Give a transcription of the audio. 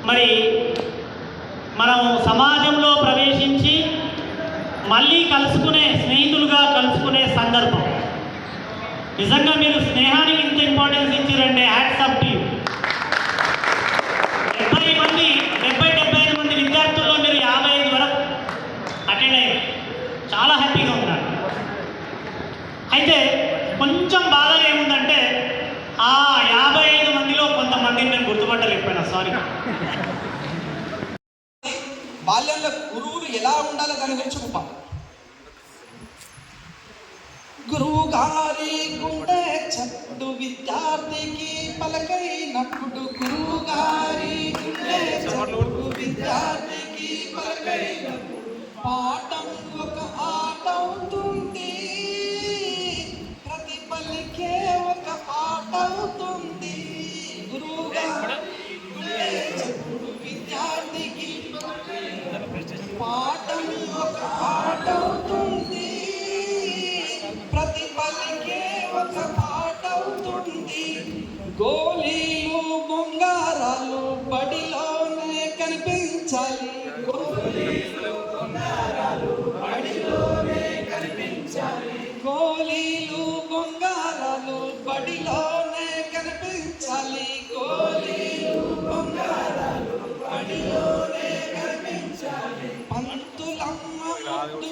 మరి మనం సమాజంలో ప్రవేశించి మళ్ళీ స్నేహితులుగా కలుసుకునే సందర్భం. నిజంగా మీరు స్నేహానికి ఇంత ఇంపార్టెన్స్ ఇచ్చారంటే హ్యాట్స్ ఆఫ్ టు యు. 75 మంది విద్యార్థుల్లో మీరు 55 వరకు అటెండ్ అయ్యారు. చాలా హ్యాపీగా ఉన్నారు. అయితే కొంచెం బాధగా ఏముందంటే ఆ 55 మందిలో కొంతమందిని నేను గుర్తుపట్టలేకపోయినా, సారీ. బాల్యంలో గురువులు ఎలా ఉండాలో దాని గురించి గొప్ప. గురువు గారి గుండె చప్పుడు విద్యార్థికి పలకైనప్పుడు, గురువు గారి గుండె చప్పుడు విద్యార్థికి పలకైనప్పుడు పాఠం ఒక ఆట అవుతుంది, ప్రతి పలికే ఒక పాట అవుతుంది. గురువు గారి గుండె చప్పుడు విద్యార్థికి పాఠం ఒక ఆట అవుతుంది, ప్రతి పలికే ఒక పాట అవుతుంది. గోళీలు బొంగారాలు బడిలోనే కనిపించాలి, గోళీలు బొంగారాలు బడిలోనే కనిపించాలి, గోళీలు బొంగారాలు బడిలోనే కనిపించాలి, గోళీలు బొంగారాలు బడిలోనే కనిపించాలి. పంతులమ్మ ముద్దు